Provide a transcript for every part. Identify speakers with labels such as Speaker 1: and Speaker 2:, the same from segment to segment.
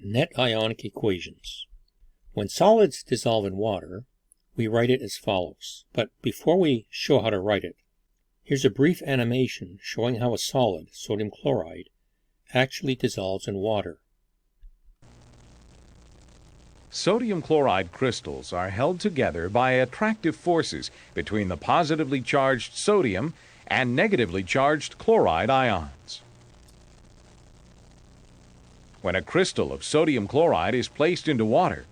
Speaker 1: Net Ionic Equations. When solids dissolve in water, we write it as follows. But before we show how to write it, here's a brief animation showing how a solid, sodium chloride, actually dissolves in water.
Speaker 2: Sodium chloride crystals are held together by attractive forces between the positively charged sodium and negatively charged chloride ions. When a crystal of sodium chloride is placed into water,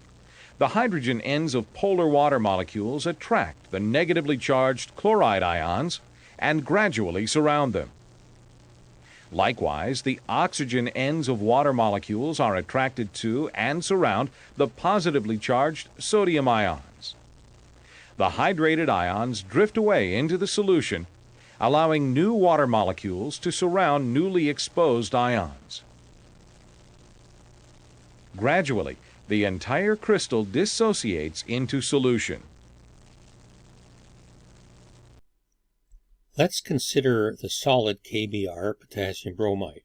Speaker 2: the hydrogen ends of polar water molecules attract the negatively charged chloride ions and gradually surround them. Likewise, the oxygen ends of water molecules are attracted to and surround the positively charged sodium ions. The hydrated ions drift away into the solution, allowing new water molecules to surround newly exposed ions. Gradually, the entire crystal dissociates into solution.
Speaker 1: Let's consider the solid KBr potassium bromide.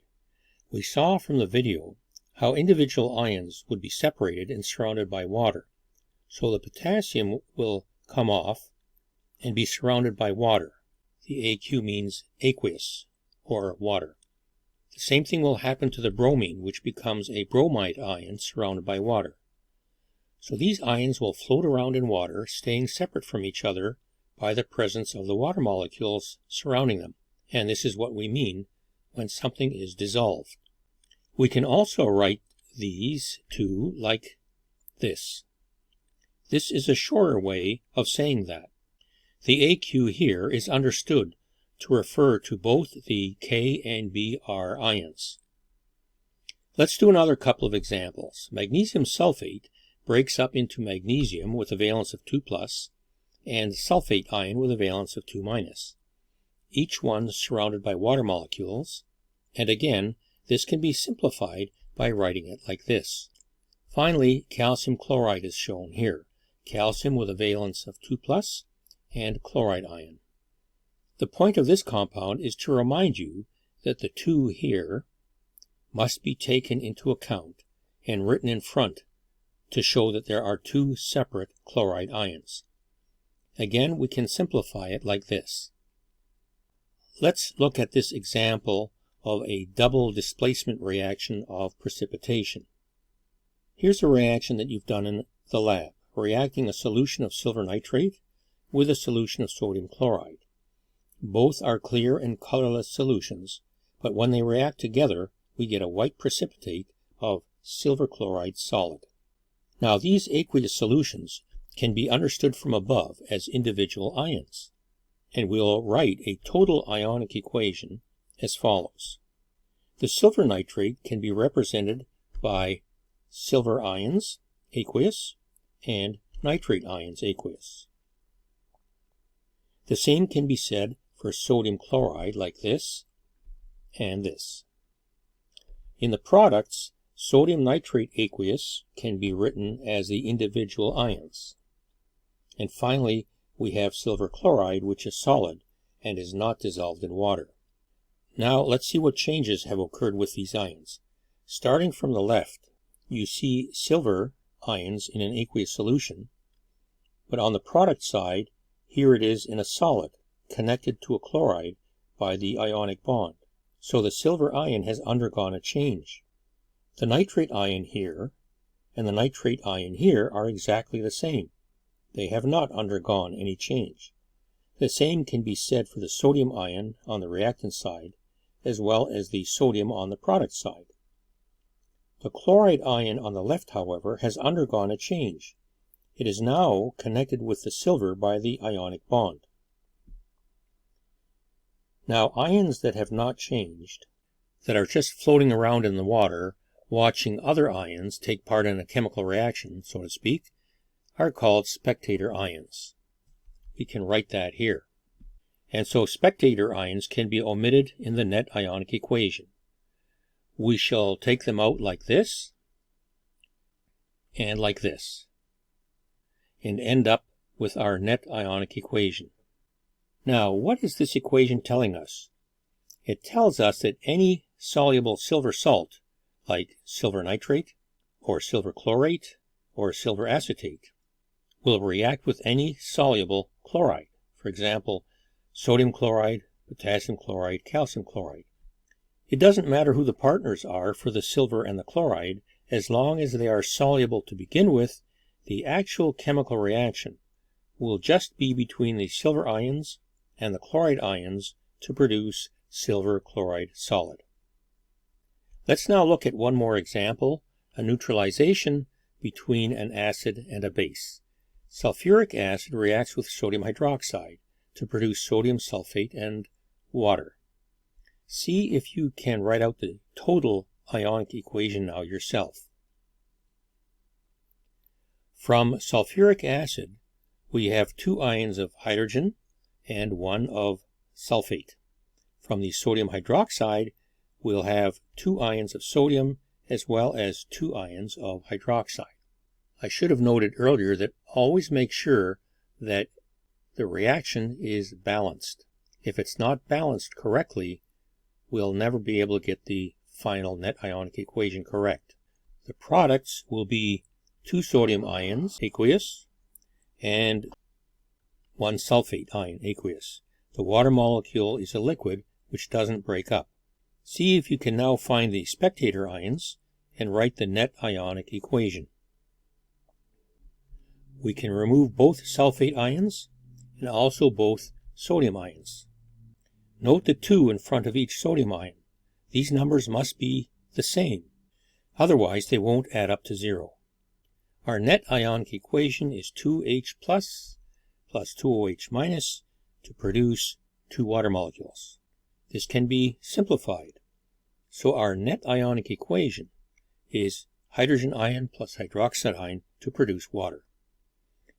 Speaker 1: We saw from the video how individual ions would be separated and surrounded by water. So the potassium will come off and be surrounded by water. The AQ means aqueous, or water. The same thing will happen to the bromine, which becomes a bromide ion surrounded by water. So these ions will float around in water, staying separate from each other by the presence of the water molecules surrounding them. And this is what we mean when something is dissolved. We can also write these two like this. This is a shorter way of saying that. The AQ here is understood to refer to both the K and Br ions. Let's do another couple of examples. Magnesium sulfate breaks up into magnesium with a valence of 2+, and sulfate ion with a valence of 2-. Each one surrounded by water molecules, and again, this can be simplified by writing it like this. Finally, calcium chloride is shown here. Calcium with a valence of 2+ and chloride ion. The point of this compound is to remind you that the 2 here must be taken into account and written in front to show that there are 2 separate chloride ions. Again, we can simplify it like this. Let's look at this example of a double displacement reaction of precipitation. Here's a reaction that you've done in the lab, reacting a solution of silver nitrate with a solution of sodium chloride. Both are clear and colorless solutions, but when they react together, we get a white precipitate of silver chloride solid. Now, these aqueous solutions can be understood from above as individual ions, and we'll write a total ionic equation as follows. The silver nitrate can be represented by silver ions, aqueous, and nitrate ions, aqueous. The same can be said for sodium chloride like this and this. In the products, sodium nitrate aqueous can be written as the individual ions. And finally, we have silver chloride, which is solid and is not dissolved in water. Now let's see what changes have occurred with these ions. Starting from the left, you see silver ions in an aqueous solution, but on the product side, here it is in a solid, connected to a chloride by the ionic bond. So the silver ion has undergone a change. The nitrate ion here and the nitrate ion here are exactly the same. They have not undergone any change. The same can be said for the sodium ion on the reactant side, as well as the sodium on the product side. The chloride ion on the left, however, has undergone a change. It is now connected with the silver by the ionic bond. Now, ions that have not changed, that are just floating around in the water, watching other ions take part in a chemical reaction, so to speak, are called spectator ions. We can write that here. And so spectator ions can be omitted in the net ionic equation. We shall take them out like this and like this, and end up with our net ionic equation. Now, what is this equation telling us? It tells us that any soluble silver salt, like silver nitrate or silver chlorate, or silver acetate, will react with any soluble chloride. For example, sodium chloride, potassium chloride, calcium chloride. It doesn't matter who the partners are for the silver and the chloride, as long as they are soluble to begin with. The actual chemical reaction will just be between the silver ions and the chloride ions to produce silver chloride solid. Let's now look at one more example, a neutralization between an acid and a base. Sulfuric acid reacts with sodium hydroxide to produce sodium sulfate and water. See if you can write out the total ionic equation now yourself. From sulfuric acid, we have 2 ions of hydrogen and 1 of sulfate. From the sodium hydroxide, we'll have 2 ions of sodium as well as 2 ions of hydroxide. I should have noted earlier that always make sure that the reaction is balanced. If it's not balanced correctly, we'll never be able to get the final net ionic equation correct. The products will be 2 sodium ions, aqueous, and 1 sulfate ion, aqueous. The water molecule is a liquid which doesn't break up. See if you can now find the spectator ions and write the net ionic equation. We can remove both sulfate ions and also both sodium ions. Note the 2 in front of each sodium ion. These numbers must be the same, otherwise they won't add up to 0. Our net ionic equation is 2H plus 2OH minus to produce 2 water molecules. This can be simplified. So our net ionic equation is hydrogen ion plus hydroxide ion to produce water.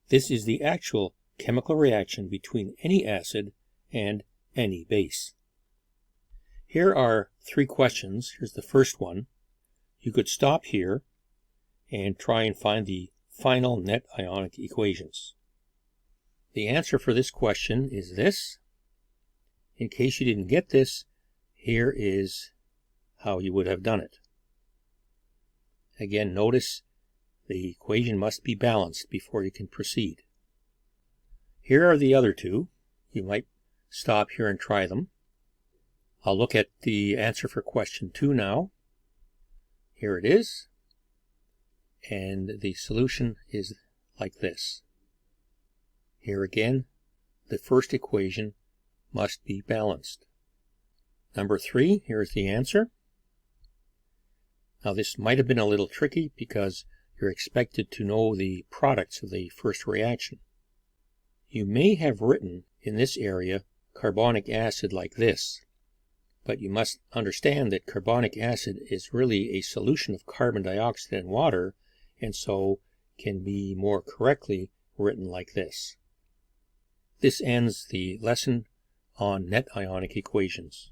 Speaker 1: This is the actual chemical reaction between any acid and any base. Here are 3 questions. Here's the first one. You could stop here and try and find the final net ionic equations. The answer for this question is this. In case you didn't get this, here is how you would have done it. Again, notice the equation must be balanced before you can proceed. Here are the other 2. You might stop here and try them. I'll look at the answer for question 2 now. Here it is. And the solution is like this. Here again, the first equation must be balanced. Number 3, here's the answer. Now this might have been a little tricky because you're expected to know the products of the first reaction. You may have written in this area carbonic acid like this, but you must understand that carbonic acid is really a solution of carbon dioxide and water, and so can be more correctly written like this. This ends the lesson on net ionic equations.